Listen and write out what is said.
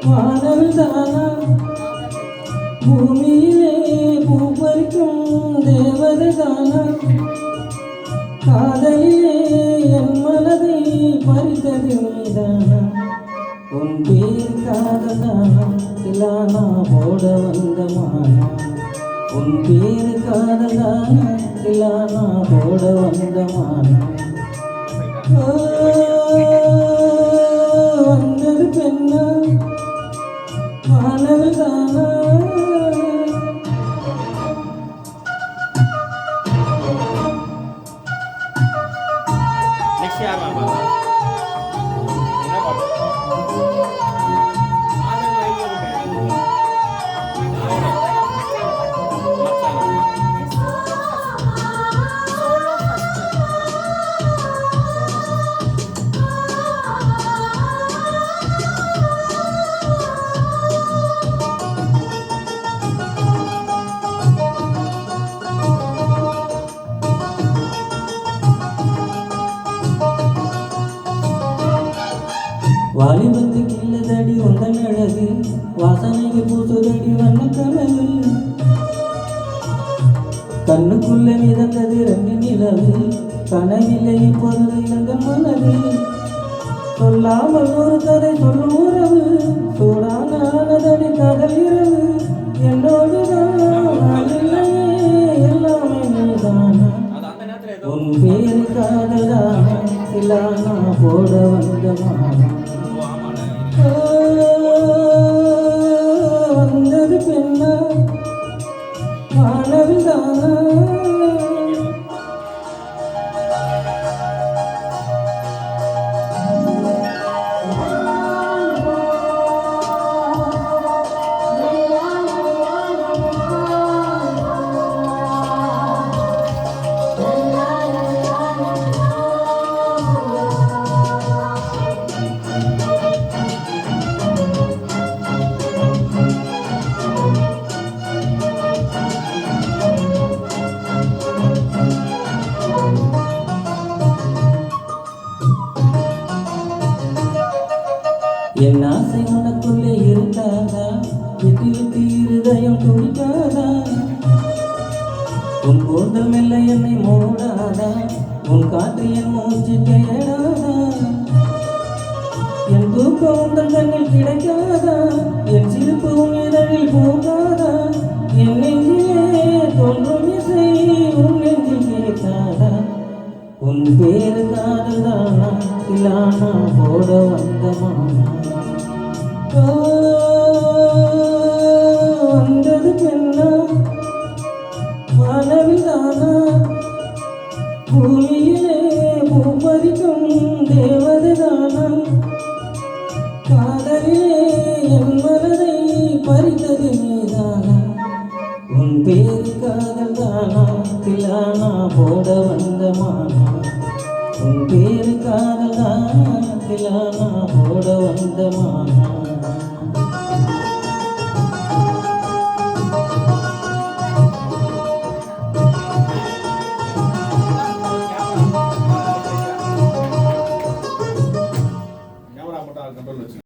வானவில் தானா பூமியிலே பூப்பறிக்கும் தேவதை தானா காதலிலே என் மனதை பறித்தது நீதானா உன் பேர் காதலானா திலானா போட வந்த மானா உன் பேர் காதலானா திலானா போட வந்த மானா வந்தது பெண்ணா வானவில் தானா வாலிபத்துக்கு இல்லதடி உந்தன் அழகு வாசனைக்கு பூசுதடி வண்ண கனவு கண்ணுக்குள்ள மிதந்தது ரெண்டு நிலவு கனவில்லை இப்பொழுது எங்கள் மனது சொல்லாமல் ஒரு கதை சொல்லும் உறவு சூடானதடி கடல் இரவு என்னோடுதான் எல்லாமே நீதானா உன் பேரு காதலானா திலானா போட வந்த மானா வந்தது பெண்ணா வானவில் தானா என் ஆசை உனக்குள்ளே இருக்காதா விட்டு விட்டு இருதயம் துடிக்காதா உன் கூந்தல் மெல்ல என்னை மூடாதா உன் காற்று என் மூச்சு தேடாதா என் தூக்கம் உங்கள் கண்ணில் கிடைக்காதா என் சிரிப்பு உன் இதழில் போகாதா என் நெஞ்சிலே தோன்றும் இசை உன் நெஞ்சில் கேட்காதா உன் பேரு காதலானா திலானா போட வந்த மானா வந்தது பெண்ணா வானவில் தானா பூமியிலே பூப்பறிக்கும் தேவதை தானா காதலிலே என் மனதை பறித்தது நீதானா உன் பேரு காதல் தானா திலானா போட வந்த மானா உன் பேரு காதல் தானா திலானா போட வந்த மானா